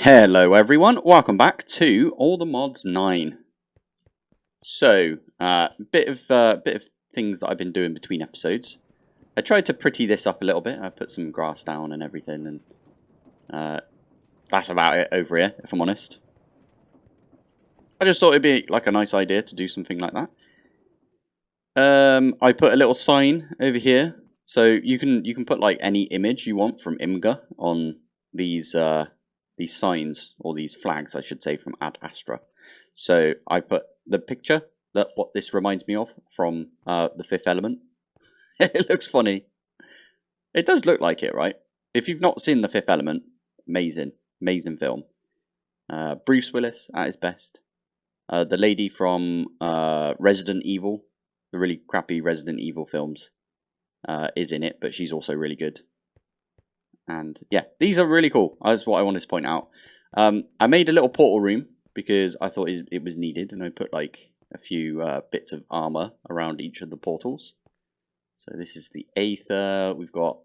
Hello everyone, welcome back to All the Mods 9. So, bit of things that I've been doing between episodes. I tried to pretty this up a little bit. I put some grass down and everything, and that's about it over here, if I'm honest. I just thought it'd be like a nice idea to do something like that. I put a little sign over here, so you can put like any image you want from Imgur on these signs, or these flags I should say, from Ad Astra. So I put the picture that what this reminds me of from The Fifth Element. It looks funny. It does look like it, right? If you've not seen The Fifth Element, amazing film. Bruce Willis at his best. The lady from Resident Evil, the really crappy Resident Evil films, is in it, but she's also really good. And yeah, these are really cool. That's what I wanted to point out. I made a little portal room because I thought it was needed, and I put like a few bits of armor around each of the portals. So this is the Aether. We've got,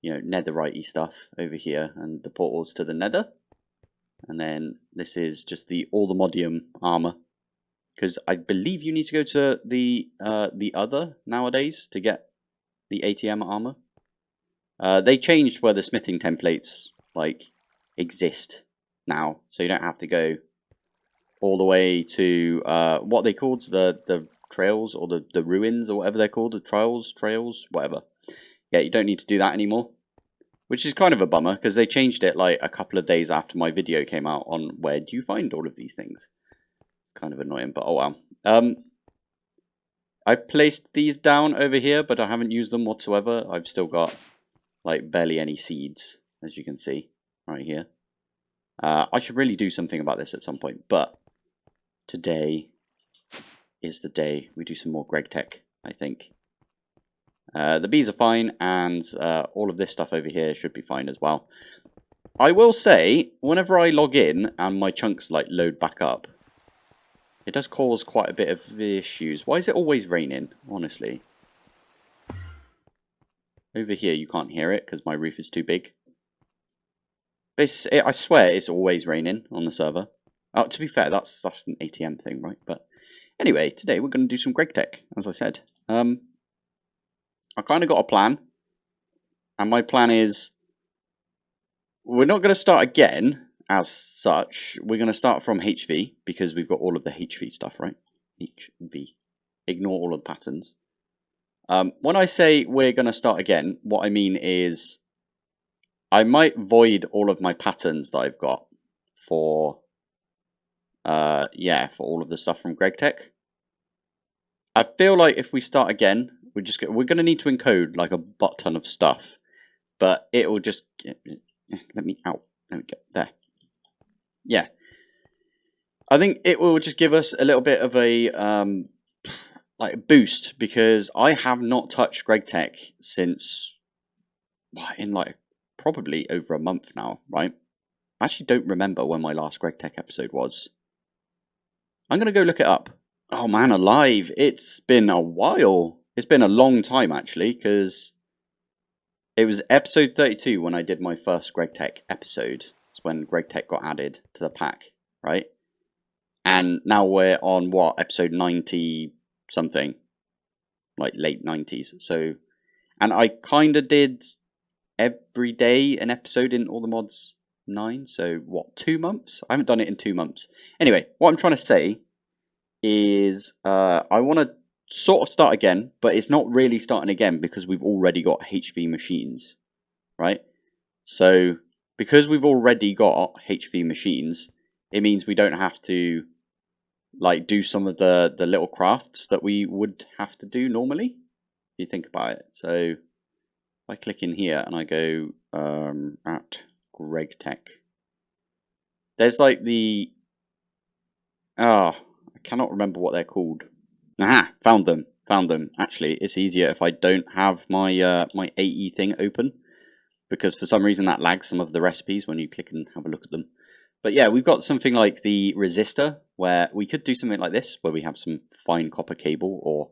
you know, netherite-y stuff over here, and the portals to the nether. And then this is just the All-the-Modium armor, because I believe you need to go to the other nowadays to get the ATM armor. They changed where the smithing templates like exist now, so you don't have to go all the way to what they called the trails, or the ruins, or whatever they're called, the trails, whatever. Yeah, you don't need to do that anymore, which is kind of a bummer because they changed it like a couple of days after my video came out on where do you find all of these things. It's kind of annoying, but oh well. I placed these down over here, but I haven't used them whatsoever. I've still got like barely any seeds, as you can see right here. I should really do something about this at some point, but today is the day we do some more Greg Tech, I think. The bees are fine, and all of this stuff over here should be fine as well. I will say, whenever I log in and my chunks like load back up, it does cause quite a bit of issues. Why is it always raining, honestly? Over here you can't hear it because my roof is too big. I swear it's always raining on the server. Oh, to be fair, that's an ATM thing, right? But anyway, today we're going to do some Greg Tech, as I said. I kind of got a plan. And my plan is, we're not going to start again as such. We're going to start from HV, because we've got all of the HV stuff, right? HV. Ignore all of the patterns. When I say we're going to start again, what I mean is I might void all of my patterns that I've got for for all of the stuff from Greg Tech. I feel like if we start again, we're going to need to encode like a butt ton of stuff, but it will just let me out. There we go. There. Yeah. I think it will just give us a little bit of a like boost, because I have not touched Greg Tech since in like probably over a month now, right? I actually don't remember when my last Greg Tech episode was. I'm going to go look it up. Oh man alive, it's been a while. It's been a long time actually, because it was episode 32 when I did my first Greg Tech episode. It's when Greg Tech got added to the pack, right? And now we're on what, episode 90 something, like late 90s. So, and I kind of did every day an episode in All the Mods 9. So what, 2 months? I haven't done it in 2 months. Anyway, what I'm trying to say is I want to sort of start again, but it's not really starting again because we've already got HV machines, right? So because we've already got HV machines, it means we don't have to like do some of the little crafts that we would have to do normally, if you think about it. So if I click in here and I go at Greg Tech, there's like the I cannot remember what they're called. Aha, found them. Actually, it's easier if I don't have my my AE thing open, because for some reason that lags some of the recipes when you click and have a look at them. But yeah, we've got something like the resistor, where we could do something like this, where we have some fine copper cable, or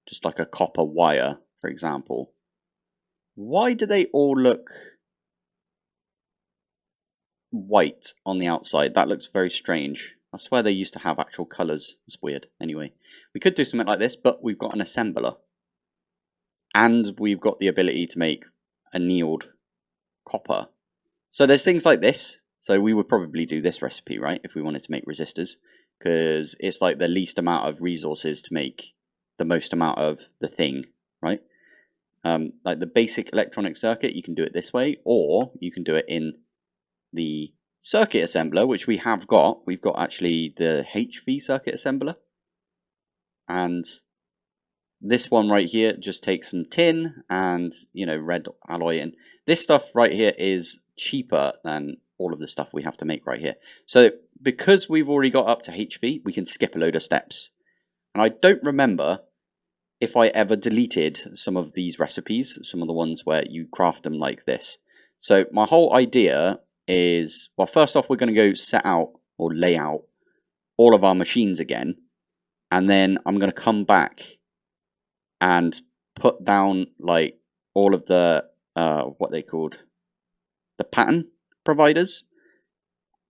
just like a copper wire, for example. Why do they all look white on the outside. That looks very strange. I swear they used to have actual colours. It's weird. Anyway, we could do something like this, but we've got an assembler. And we've got the ability to make annealed copper. So there's things like this. So we would probably do this recipe, right, if we wanted to make resistors. Because it's like the least amount of resources to make the most amount of the thing, right? Like the basic electronic circuit, you can do it this way, or you can do it in the circuit assembler, which we have got. We've got actually the HV circuit assembler. And this one right here just takes some tin and, you know, red alloy. And this stuff right here is cheaper than all of the stuff we have to make right here. So because we've already got up to HV, we can skip a load of steps. And I don't remember if I ever deleted some of these recipes, some of the ones where you craft them like this. So my whole idea is, well, first off, we're going to go set out or lay out all of our machines again. And then I'm going to come back and put down like all of the, what they called, the pattern providers.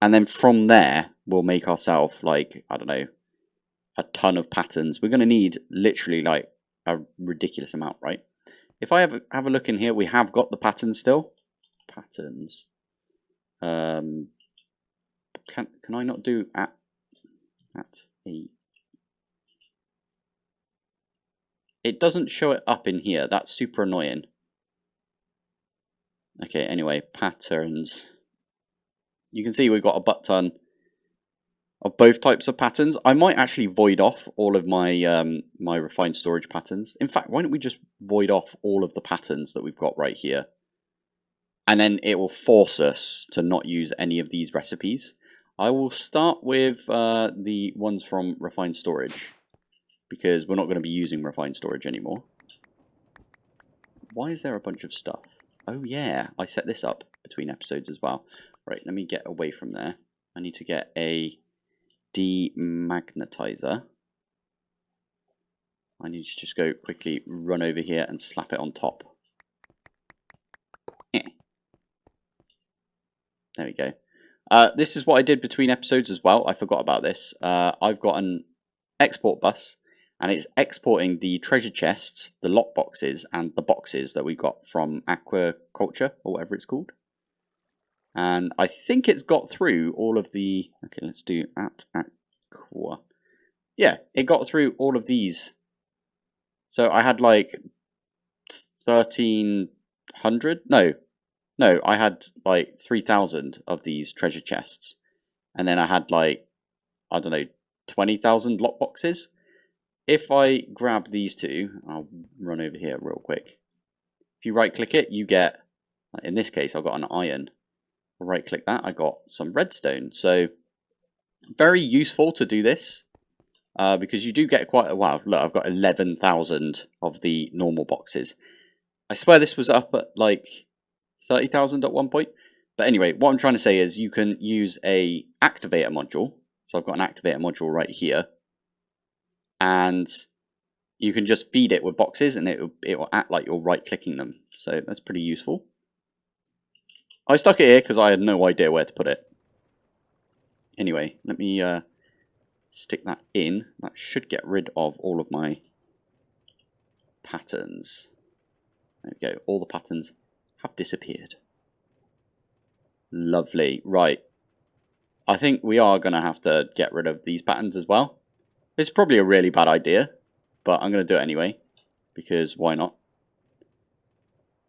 And then from there, we'll make ourselves like, I don't know, a ton of patterns. We're going to need literally like a ridiculous amount, right? If I have a look in here, we have got the patterns still. Patterns. Can I not do at a... It doesn't show it up in here. That's super annoying. Okay, anyway, patterns. You can see we've got a butt ton of both types of patterns. I might actually void off all of my my refined storage patterns. In fact, why don't we just void off all of the patterns that we've got right here? And then it will force us to not use any of these recipes. I will start with the ones from refined storage, because we're not going to be using refined storage anymore. Why is there a bunch of stuff? Oh yeah, I set this up between episodes as well. Right, let me get away from there. I need to get a demagnetizer. I need to just go quickly run over here and slap it on top. There we go. This is what I did between episodes as well. I forgot about this. I've got an export bus, and it's exporting the treasure chests, the lock boxes, and the boxes that we got from aquaculture, or whatever it's called. And I think it's got through all of the... Okay, let's do at aqua. Yeah, it got through all of these. So I had like 1,300? No, I had like 3,000 of these treasure chests. And then I had like, I don't know, 20,000 lockboxes. If I grab these two, I'll run over here real quick. If you right click it, you get, in this case, I've got an iron. Right click that, I got some redstone. So very useful to do this, because you do get quite a while. Look, I've got 11,000 of the normal boxes. I swear this was up at like 30,000 at one point. But anyway, what I'm trying to say is you can use a activator module. So I've got an activator module right here, and you can just feed it with boxes, and it will act like you're right clicking them. So that's pretty useful. I stuck it here because I had no idea where to put it. Anyway, let me stick that in. That should get rid of all of my patterns. There we go. All the patterns have disappeared. Lovely. Right. I think we are going to have to get rid of these patterns as well. It's probably a really bad idea, but I'm going to do it anyway, because why not?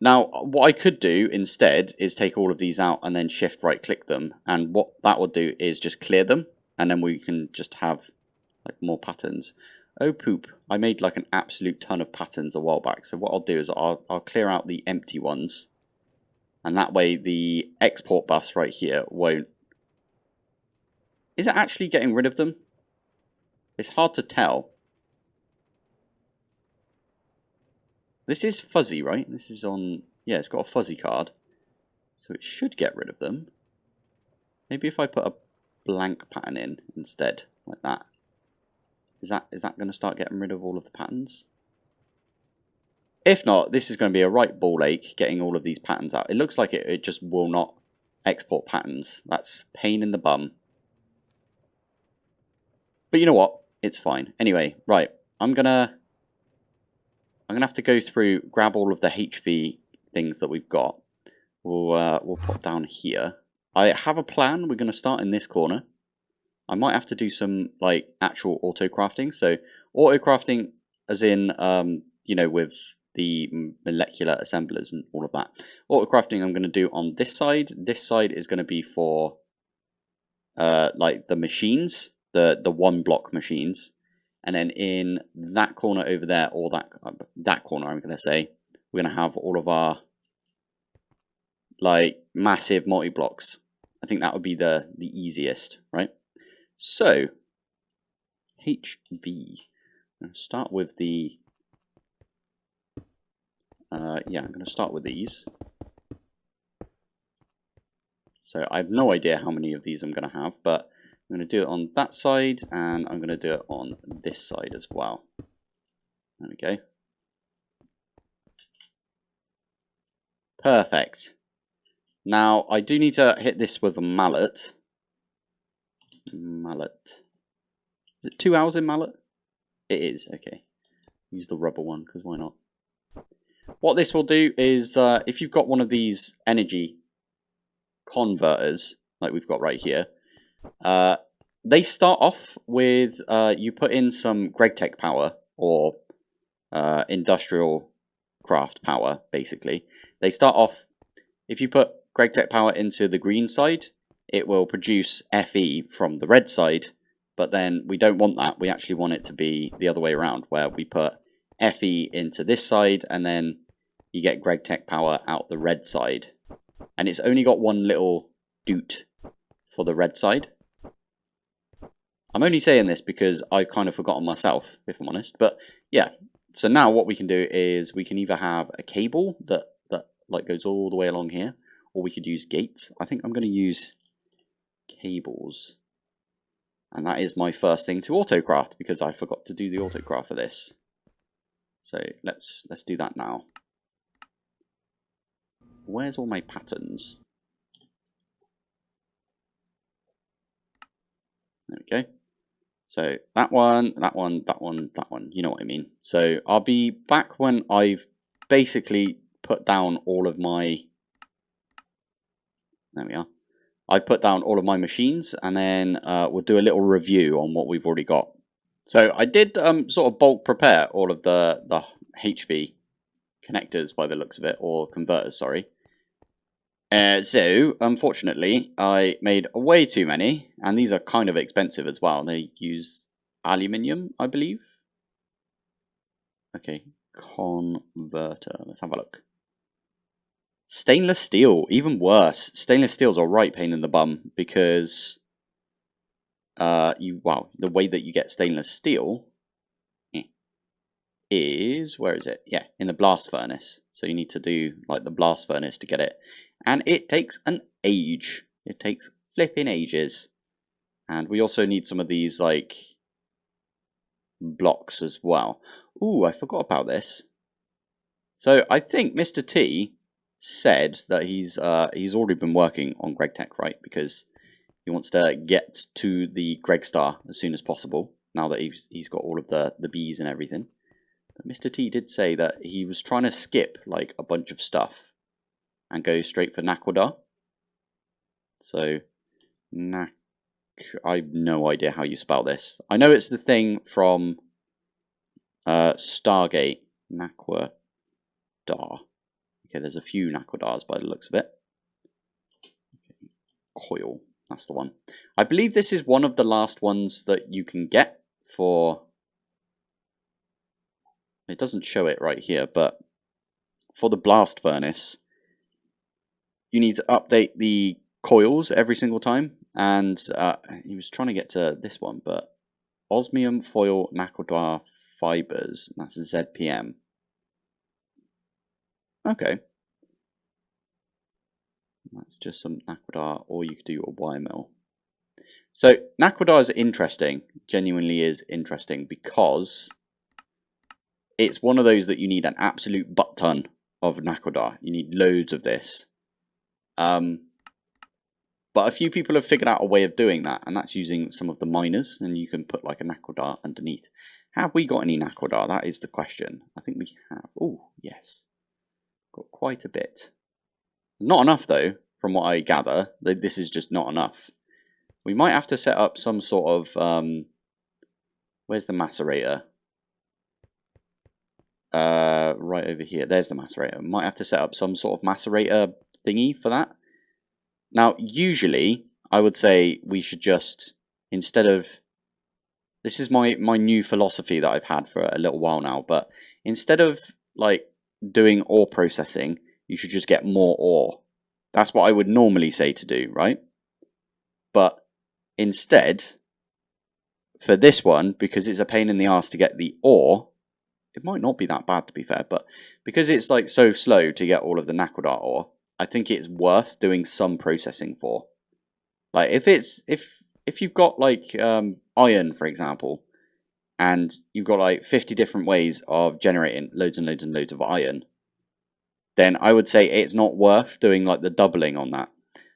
Now, what I could do instead is take all of these out and then shift right click them, and what that will do is just clear them, and then we can just have like more patterns. Oh poop, I made like an absolute ton of patterns a while back, so what I'll do is I'll clear out the empty ones, and that way the export bus right here won't... Is it actually getting rid of them? It's hard to tell. This is fuzzy, right? This is on... Yeah, it's got a fuzzy card. So it should get rid of them. Maybe if I put a blank pattern in instead, like that. Is that going to start getting rid of all of the patterns? If not, this is going to be a right ball ache getting all of these patterns out. It looks like it just will not export patterns. That's pain in the bum. But you know what? It's fine. Anyway, right. I'm gonna have to go through, grab all of the HV things that we've got. We'll pop down here. I have a plan. We're gonna start in this corner. I might have to do some like actual auto crafting. So auto crafting, as in you know, with the molecular assemblers and all of that. Auto crafting I'm going to do on this side. This side is going to be for like the machines, the 1-block machines, and then in that corner over there, or that corner, I'm going to say, we're going to have all of our like massive multi-blocks. I think that would be the easiest, right? So HV. I'm going to start with the yeah, I'm going to start with these. So I have no idea how many of these I'm going to have, but I'm going to do it on that side, and I'm going to do it on this side as well. There we go. Perfect. Now, I do need to hit this with a mallet. Mallet. Is it 2 hours in mallet? It is, okay. Use the rubber one, because why not? What this will do is, if you've got one of these energy converters, like we've got right here, they start off with, you put in some GregTech power, or industrial craft power, basically. They start off, if you put GregTech power into the green side, it will produce Fe from the red side, but then we don't want that. We actually want it to be the other way around, where we put Fe into this side, and then you get GregTech power out the red side. And it's only got one little doot for the red side. I'm only saying this because I've kind of forgotten myself, if I'm honest. But yeah, so now what we can do is we can either have a cable that like goes all the way along here, or we could use gates. I think I'm going to use cables. And that is my first thing to autocraft, because I forgot to do the autocraft for this. So let's do that now. Where's all my patterns? There we go. So that one, that one, that one, that one. You know what I mean. So I'll be back when I've basically put down all of my... There we are. I've put down all of my machines, and then we'll do a little review on what we've already got. So I did sort of bulk prepare all of the HV connectors by the looks of it, or converters, sorry. So, unfortunately, I made way too many, and these are kind of expensive as well. They use aluminium, I believe. Okay, converter. Let's have a look. Stainless steel, even worse. Stainless steel's a right pain in the bum, because the way that you get stainless steel is, where is it? Yeah, in the blast furnace. So you need to do like the blast furnace to get it. And it takes an age. It takes flipping ages. And we also need some of these like blocks as well. Ooh, I forgot about this. So I think Mr. T said that he's already been working on GregTech, right? Because he wants to get to the Greg Star as soon as possible, now that he's got all of the bees and everything. But Mr. T did say that he was trying to skip like a bunch of stuff and go straight for Naquadar. So, I have no idea how you spell this. I know it's the thing from Stargate. Naquadar. Okay, there's a few Naquadars by the looks of it. Okay. Coil, that's the one. I believe this is one of the last ones that you can get for... It doesn't show it right here, but for the blast furnace, you need to update the coils every single time. And he was trying to get to this one, but osmium foil Naquadar fibers, that's a ZPM. Okay. That's just some Naquadar, or you could do a wire mill. So Naquadar is interesting, genuinely is interesting, because it's one of those that you need an absolute butt ton of Naquadar. You need loads of this. But a few people have figured out a way of doing that, and that's using some of the miners, and you can put like a knuckle dart underneath. Have we got any knuckle dart? That is the question. I think we have. Oh, yes. Got quite a bit. Not enough, though, from what I gather. This is just not enough. We might have to set up some sort of... where's the macerator? Right over here. There's the macerator. Might have to set up some sort of macerator thingy for that. Now, usually, I would say we should just, instead of... This is my new philosophy that I've had for a little while now, but instead of, like, doing ore processing, you should just get more ore. That's what I would normally say to do, right? But instead, for this one, because it's a pain in the ass to get the ore, it might not be that bad to be fair, but because it's like so slow to get all of the knuckle dart ore, I think it's worth doing some processing for. Like if you've got like iron, for example, and you've got like 50 different ways of generating loads and loads and loads of iron, then I would say it's not worth doing like the doubling on that.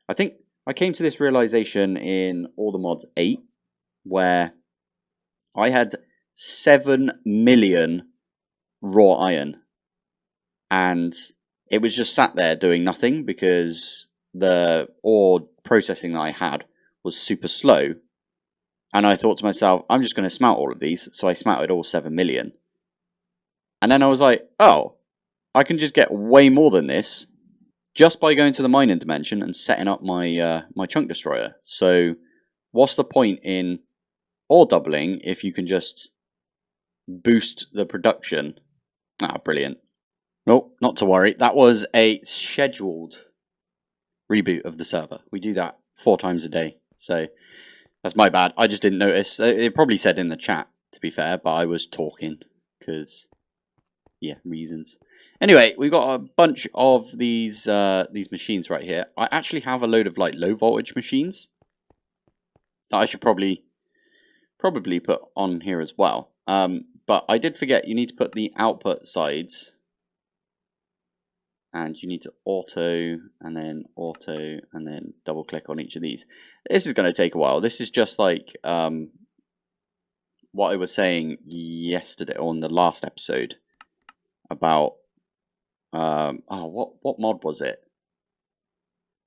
I think I came to this realization in All the Mods 8, where I had 7 million raw iron, and it was just sat there doing nothing because the ore processing that I had was super slow. And I thought to myself, I'm just going to smelt all of these. So I smelted all 7 million. And then I was like, oh, I can just get way more than this just by going to the mining dimension and setting up my my chunk destroyer. So what's the point in ore doubling if you can just boost the production? Ah, brilliant. Nope, not to worry. That was a scheduled reboot of the server. We do that 4 times a day. So that's my bad. I just didn't notice. It probably said in the chat, to be fair, but I was talking because, yeah, reasons. Anyway, we've got a bunch of these machines right here. I actually have a load of like low voltage machines that I should probably put on here as well. But I did forget you need to put the output sides. And you need to auto, and then double click on each of these. This is going to take a while. This is just like what I was saying yesterday on the last episode about what mod was it?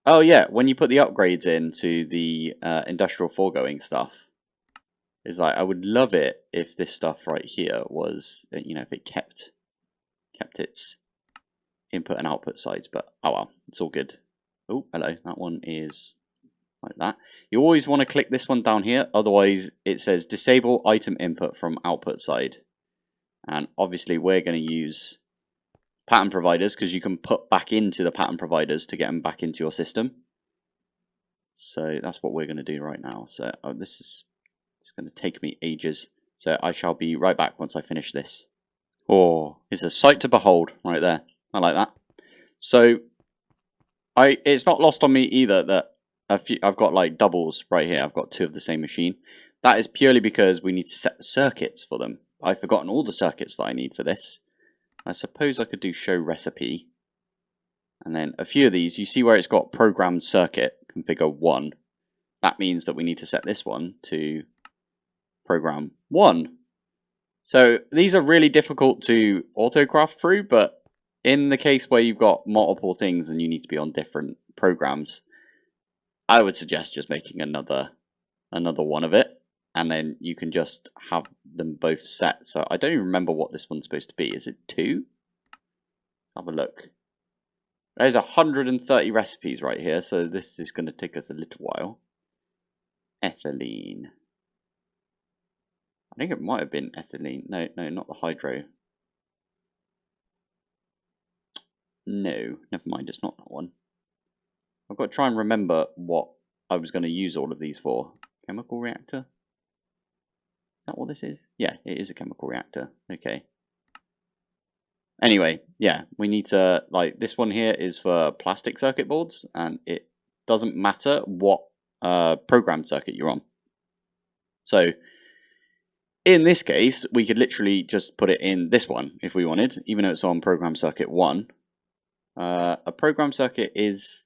Oh yeah, when you put the upgrades into the industrial foregoing stuff, it's like I would love it if this stuff right here was, you know, if it kept its input and output sides, but oh well, it's all good. Oh, hello, that one is like that. You always want to click this one down here, otherwise it says disable item input from output side. And obviously we're going to use pattern providers because you can put back into the pattern providers to get them back into your system. So that's what we're going to do right now. So it's going to take me ages. So I shall be right back once I finish this. Oh, it's a sight to behold right there. I like that. So it's not lost on me either that I've got like doubles right here. I've got 2 of the same machine. That is purely because we need to set the circuits for them. I've forgotten all the circuits that I need for this. I suppose I could do show recipe. And then a few of these, you see where it's got programmed circuit configure 1. That means that we need to set this one to program 1. So these are really difficult to autocraft through, but in the case where you've got multiple things and you need to be on different programs, I would suggest just making another one of it, and then you can just have them both set. So I don't even remember what this one's supposed to be. Is it 2? Have a look. There's 130 recipes right here, so this is going to take us a little while. Ethylene. I think it might have been ethylene. No, not the hydro. No, never mind, it's not that one. I've got to try and remember what I was going to use all of these for. Chemical reactor? Is that what this is? Yeah, it is a chemical reactor. Okay. Anyway, yeah, we need to, like, this one here is for plastic circuit boards, and it doesn't matter what programmed circuit you're on. So, in this case, we could literally just put it in this one if we wanted, even though it's on programmed circuit 1. A program circuit is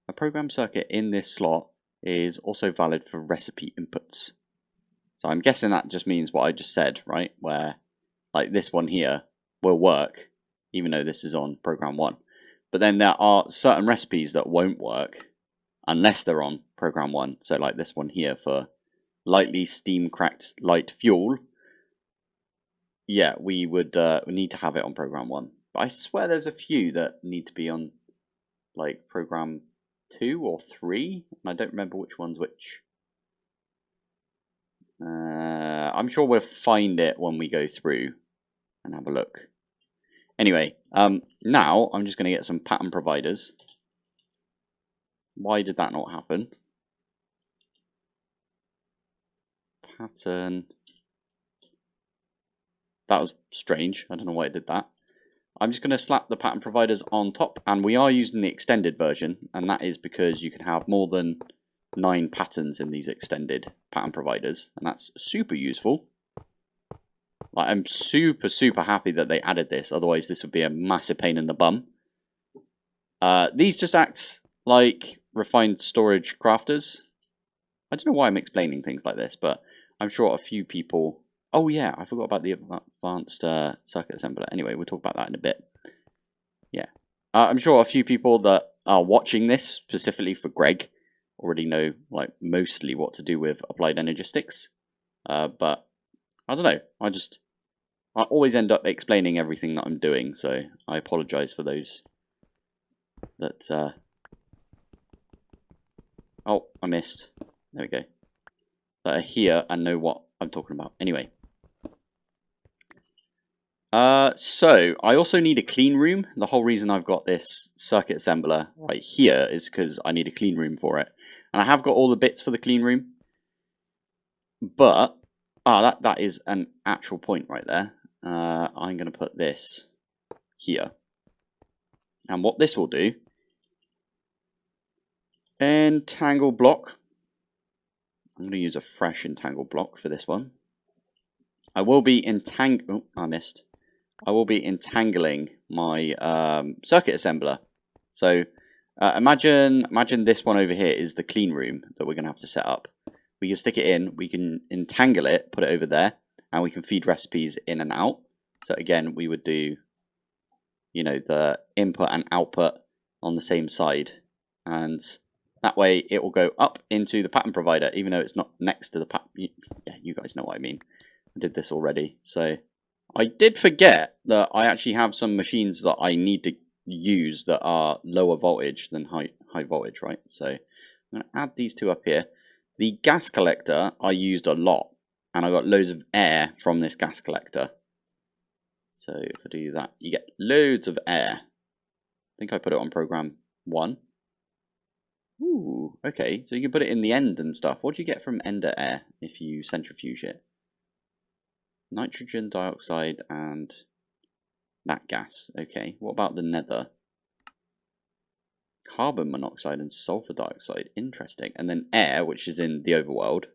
a program circuit in this slot is also valid for recipe inputs. So I'm guessing that just means what I just said, right? Where like this one here will work, even though this is on program 1. But then there are certain recipes that won't work unless they're on program 1. So like this one here for lightly steam cracked light fuel. Yeah, we would need to have it on program 1. But I swear there's a few that need to be on like program 2 or 3, and I don't remember which one's which. I'm sure we'll find it when we go through and have a look. Anyway, now I'm just going to get some pattern providers. Why did that not happen? Pattern. That was strange. I don't know why it did that. I'm just going to slap the pattern providers on top, and we are using the extended version, and that is because you can have more than 9 patterns in these extended pattern providers, and that's super useful. Like, I'm super happy that they added this, otherwise this would be a massive pain in the bum. These just act like refined storage crafters. I don't know why I'm explaining things like this, but I'm sure a few people... Oh yeah, I forgot about the advanced circuit assembler. Anyway, we'll talk about that in a bit. Yeah. I'm sure a few people that are watching this, specifically for Greg, already know like mostly what to do with applied energistics. But I don't know. I always end up explaining everything that I'm doing, so I apologize for those that... Oh, I missed. There we go. That are here and know what I'm talking about. Anyway. So I also need a clean room. The whole reason I've got this circuit assembler right here is because I need a clean room for it. And I have got all the bits for the clean room. But, that is an actual point right there. I'm going to put this here. And what this will do, entangle block. I'm going to use a fresh entangle block for this one. I will be I will be entangling my circuit assembler. So imagine this one over here is the clean room that we're going to have to set up. We can stick it in, we can entangle it, put it over there, and we can feed recipes in and out. So again, we would do, you know, the input and output on the same side. And that way it will go up into the pattern provider, even though it's not next to the pattern. Yeah, you guys know what I mean. I did this already. So I did forget that I actually have some machines that I need to use that are lower voltage than high voltage, right? So I'm going to add these two up here. The gas collector I used a lot, and I got loads of air from this gas collector. So if I do that, you get loads of air. I think I put it on program 1. Ooh, okay, so you can put it in the end and stuff. What do you get from ender air if you centrifuge it? Nitrogen dioxide and that gas. Okay, what about the nether? Carbon monoxide and sulfur dioxide. Interesting. And then air, which is in the overworld.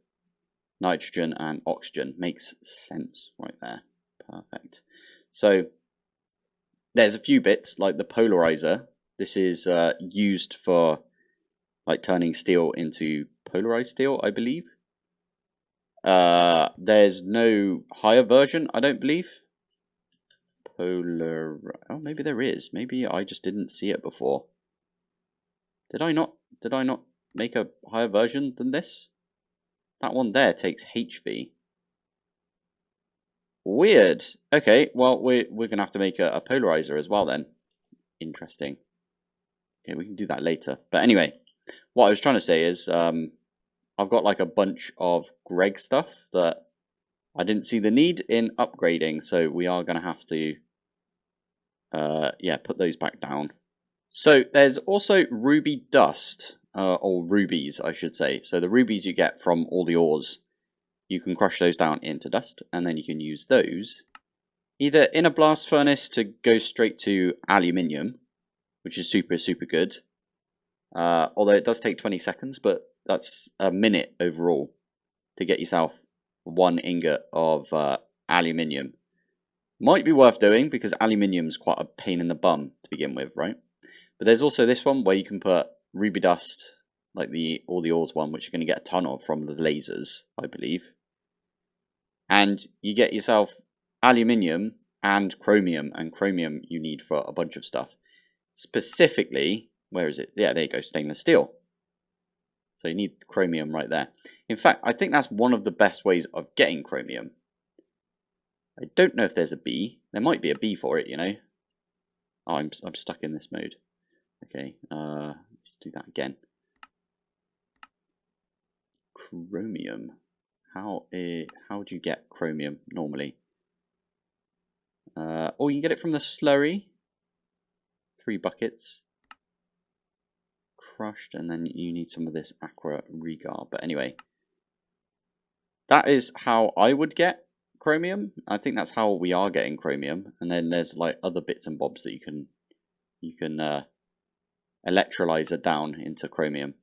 Nitrogen and oxygen. Makes sense right there. Perfect. So there's a few bits like the polarizer. This is used for like turning steel into polarized steel, I believe. There's no higher version, I don't believe. Oh, maybe there is. Maybe I just didn't see it before. Did I not make a higher version than this? That one there takes HV. Weird. Okay, well we're gonna have to make a polarizer as well then. Interesting. Okay, we can do that later. But anyway, what I was trying to say is I've got like a bunch of Greg stuff that I didn't see the need in upgrading, so we are gonna have to yeah, put those back down. So there's also ruby dust, or rubies I should say. So the rubies you get from all the ores, you can crush those down into dust, and then you can use those either in a blast furnace to go straight to aluminium, which is super good. Although it does take 20 seconds, but that's a minute overall to get yourself 1 ingot of aluminium. Might be worth doing because aluminium is quite a pain in the bum to begin with, right? But there's also this one where you can put ruby dust, like all the ores one, which you're going to get a ton of from the lasers, I believe. And you get yourself aluminium and chromium you need for a bunch of stuff. Specifically, where is it? Yeah, there you go, stainless steel. So you need chromium right there. In fact, I think that's one of the best ways of getting chromium. I don't know if there's a B. There might be a B for it, you know. Oh, I'm stuck in this mode. Okay, let's do that again. Chromium. How do you get chromium normally? Oh, you can get it from the slurry. 3 buckets. Crushed, and then you need some of this aqua regar. But anyway, that is how I would get chromium. I think that's how we are getting chromium. And then there's like other bits and bobs that you can electrolyze it down into chromium.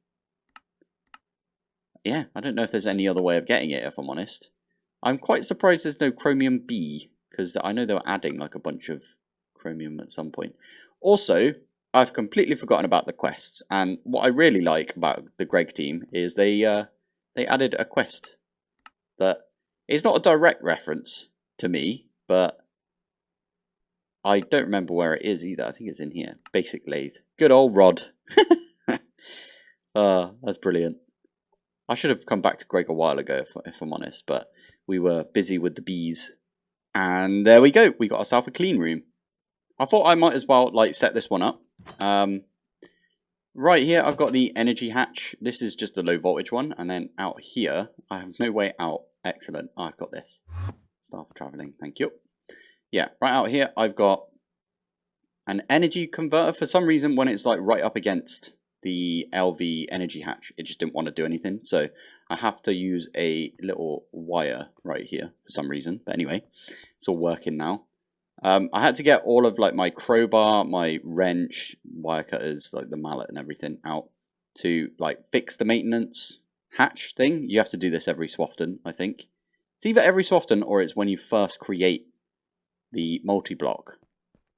Yeah, I don't know if there's any other way of getting it, if I'm honest. I'm quite surprised there's no chromium B, because I know they were adding like a bunch of chromium at some point. Also, I've completely forgotten about the quests, and what I really like about the Greg team is they added a quest that is not a direct reference to me, but I don't remember where it is either. I think it's in here. Basic lathe. Good old Rod. That's brilliant. I should have come back to Greg a while ago, if I'm honest, but we were busy with the bees. And there we go. We got ourselves a clean room. I thought I might as well like set this one up. Right here, I've got the energy hatch. This is just a low voltage one. And then out here, I have no way out. Excellent. Oh, I've got this. Start traveling. Thank you. Yeah, right out here, I've got an energy converter. For some reason, when it's like right up against the LV energy hatch, it just didn't want to do anything. So I have to use a little wire right here for some reason. But anyway, it's all working now. I had to get all of like my crowbar, my wrench, wire cutters, like the mallet and everything out to like fix the maintenance hatch thing. You have to do this every so often, I think. It's either every so often or it's when you first create the multi-block.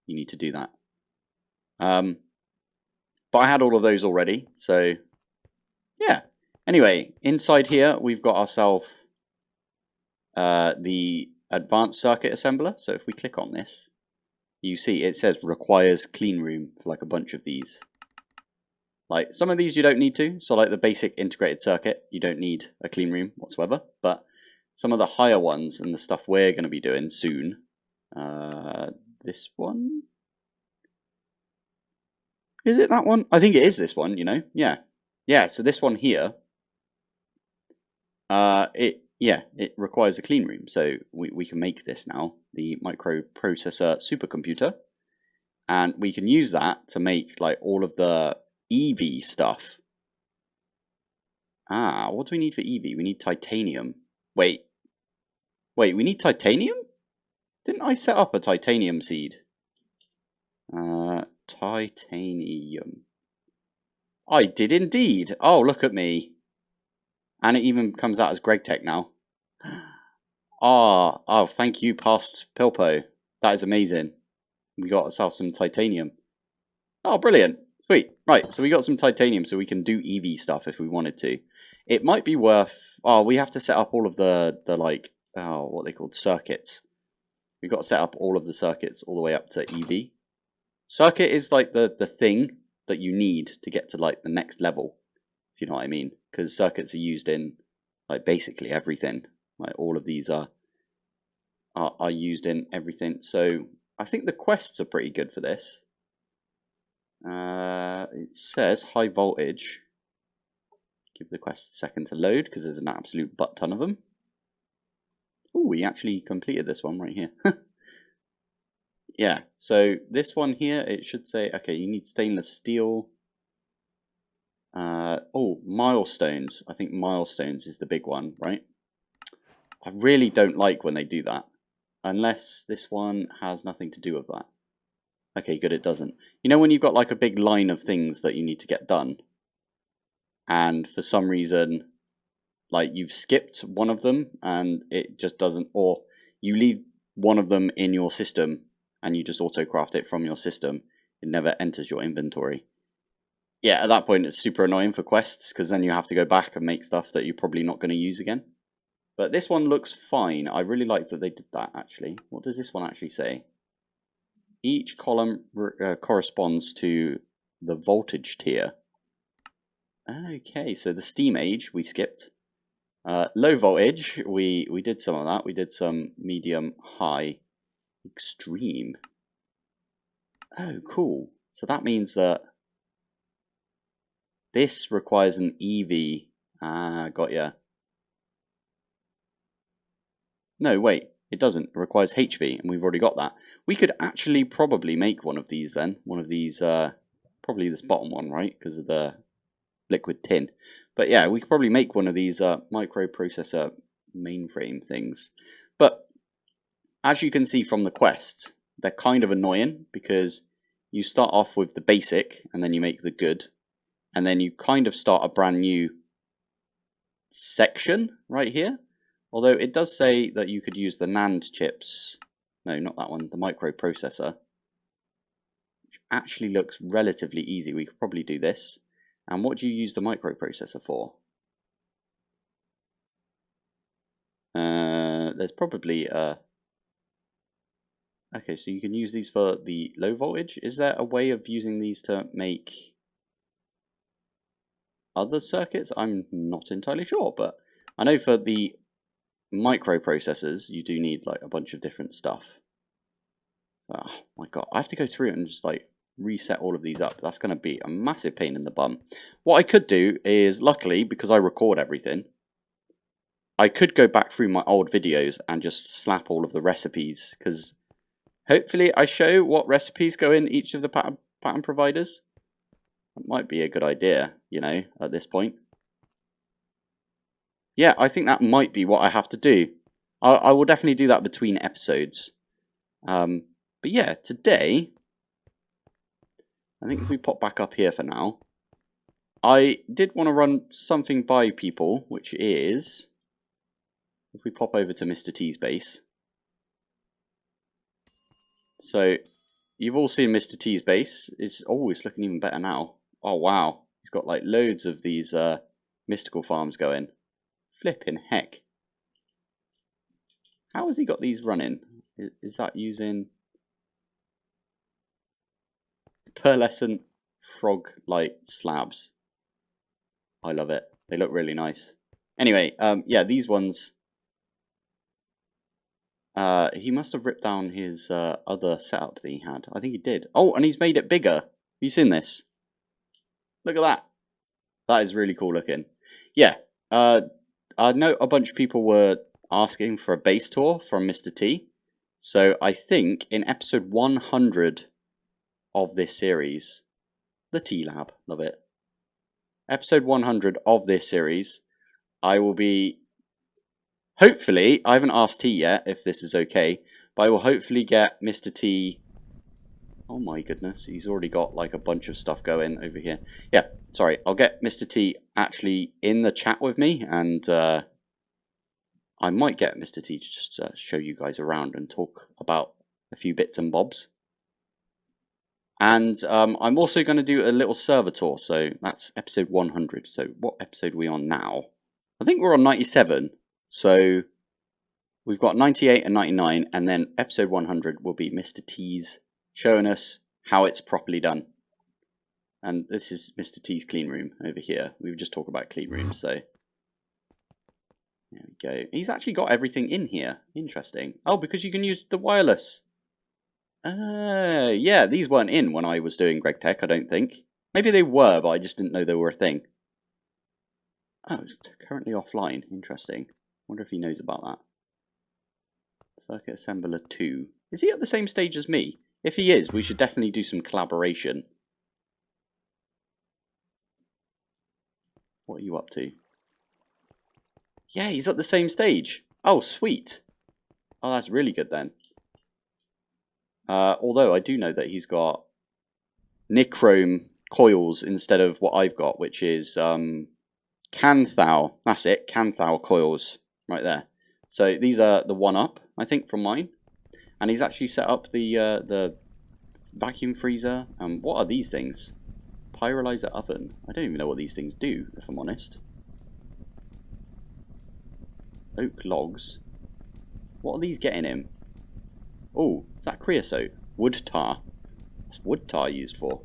You need to do that. But I had all of those already, so yeah. Anyway, inside here we've got ourselves the advanced circuit assembler. So if we click on this, you see it says requires clean room for like a bunch of these. Like some of these you don't need to. So like the basic integrated circuit, you don't need a clean room whatsoever. But some of the higher ones and the stuff we're going to be doing soon. This one. Is it that one? I think it is this one, you know? Yeah. Yeah, so this one here, it requires a clean room. So we can make this now, the microprocessor supercomputer. And we can use that to make like all of the EV stuff. Ah, what do we need for EV? We need titanium. Wait, we need titanium? Didn't I set up a titanium seed? Titanium. I did indeed. Oh, look at me. And it even comes out as Greg Tech now. Oh, thank you, past Pilpoh. That is amazing. We got ourselves some titanium. Oh, brilliant. Sweet. Right, so we got some titanium so we can do EV stuff if we wanted to. It might be worth... Oh, we have to set up all of the like... Oh, what are they called? Circuits. We've got to set up all of the circuits all the way up to EV. Circuit is like the thing that you need to get to like the next level, if you know what I mean. Because circuits are used in like basically everything. Like all of these are used in everything. So I think the quests are pretty good for this. It says high voltage. Give the quest a second to load because there's an absolute butt ton of them. Oh, we actually completed this one right here. Yeah, so this one here, it should say, okay, you need stainless steel. Oh, milestones. I think milestones is the big one, right? I really don't like when they do that. Unless this one has nothing to do with that. Okay, good, it doesn't. You know when you've got like a big line of things that you need to get done, and for some reason, like you've skipped one of them and it just doesn't, or you leave one of them in your system and you just auto-craft it from your system, it never enters your inventory. yeah, at that point it's super annoying for quests, because then you have to go back and make stuff that you're probably not going to use again. But this one looks fine. I really like that they did that, actually. What does this one actually say? Each column corresponds to the voltage tier. Okay, so the steam age we skipped. Low voltage, we did some of that. We did some medium, high, extreme. Oh, cool. So that means that this requires an EV. Ah, got ya. No, wait, it doesn't. It requires HV, and we've already got that. We could actually probably make one of these then. One of these, probably this bottom one, right? Because of the liquid tin. But yeah, we could probably make one of these microprocessor mainframe things. But as you can see from the quests, they're kind of annoying, because you start off with the basic, and then you make the good, and then you kind of start a brand new section right here. Although it does say that you could use the NAND chips. No, not that one, the microprocessor. Which actually looks relatively easy. We could probably do this. And what do you use the microprocessor for? There's probably okay, so you can use these for the low voltage. Is there a way of using these to make other circuits? I'm not entirely sure, but I know for the microprocessors you do need like a bunch of different stuff. Oh my god, I have to go through and just like reset all of these up. That's going to be a massive pain in the bum. What I could do is, luckily, because I record everything, I could go back through my old videos and just slap all of the recipes, because hopefully I show what recipes go in each of the pattern providers. That might be a good idea, you know, at this point. Yeah, I think that might be what I have to do. I will definitely do that between episodes. But yeah, today, I think if we pop back up here for now, I did want to run something by people, which is, if we pop over to Mr. T's base. So, you've all seen Mr. T's base. It's looking even better now. Oh wow, he's got like loads of these mystical farms going. Flipping heck. How has he got these running? Is that using pearlescent frog-like slabs? I love it. They look really nice. Anyway, yeah, these ones. He must have ripped down his other setup that he had. I think he did. Oh, and he's made it bigger. Have you seen this? Look at that. That is really cool looking. Yeah. I know a bunch of people were asking for a base tour from Mr. T. So I think in episode 100 of this series, the T Lab, love it. Episode 100 of this series, I will be, hopefully, I haven't asked T yet if this is okay, but I will hopefully get Mr. T. Oh my goodness, he's already got like a bunch of stuff going over here. Yeah, sorry, I'll get Mr. T actually in the chat with me, and I might get Mr. T to just show you guys around and talk about a few bits and bobs. And I'm also going to do a little server tour, so that's episode 100. So what episode are we on now? I think we're on 97, so we've got 98 and 99, and then episode 100 will be Mr. T's showing us how it's properly done. And this is Mr. T's clean room over here. We were just talking about clean rooms, so there we go. He's actually got everything in here. Interesting. Oh, because you can use the wireless. Yeah, these weren't in when I was doing Greg Tech, I don't think. Maybe they were, but I just didn't know they were a thing. Oh, it's currently offline. Interesting. Wonder if he knows about that. Circuit Assembler 2. Is he at the same stage as me? If he is, we should definitely do some collaboration. What are you up to? Yeah, he's at the same stage. Oh, sweet. Oh, that's really good then. Although I do know that he's got nichrome coils instead of what I've got, which is Canthal. That's it, Canthal coils right there. So these are the 1-up, I think, from mine. And he's actually set up the vacuum freezer. What are these things? Pyrolyzer oven. I don't even know what these things do, if I'm honest. Oak logs. What are these getting him? Oh, is that creosote? Wood tar. What's wood tar used for?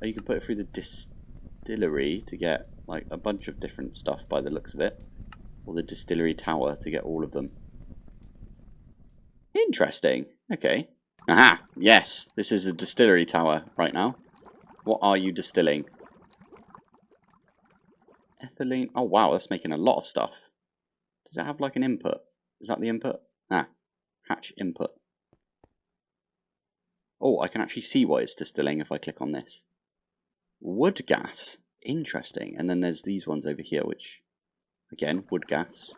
Oh, you can put it through the distillery to get like a bunch of different stuff by the looks of it. Or the distillery tower to get all of them. Interesting. Okay. Aha! Yes, this is a distillery tower right now. What are you distilling? Ethylene. Oh wow, that's making a lot of stuff. Does it have like an input? Is that the input? Ah, hatch input. Oh, I can actually see what it's distilling if I click on this. Wood gas. Interesting. And then there's these ones over here, which, again, wood gas.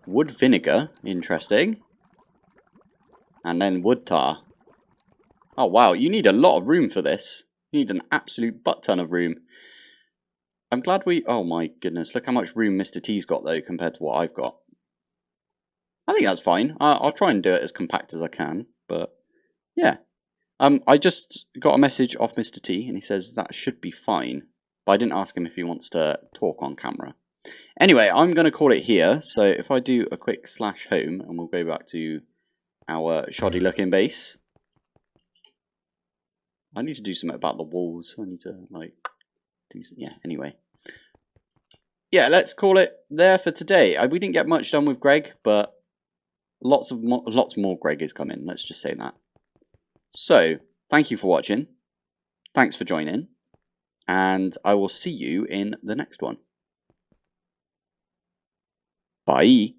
Wood vinegar. Interesting. And then wood tar. Oh, wow. You need a lot of room for this. You need an absolute butt ton of room. I'm glad we... Oh, my goodness. Look how much room Mr. T's got, though, compared to what I've got. I think that's fine. I'll try and do it as compact as I can. But, yeah. I just got a message off Mr. T, and he says that should be fine. But I didn't ask him if he wants to talk on camera. Anyway, I'm going to call it here. So if I do a quick /home, and we'll go back to our shoddy looking base. I need to do something about the walls. I need to, like, do some... Yeah, anyway. Yeah, let's call it there for today. We didn't get much done with Greg, but lots more Greg is coming. Let's just say that. So, thank you for watching. Thanks for joining. And I will see you in the next one. Bye.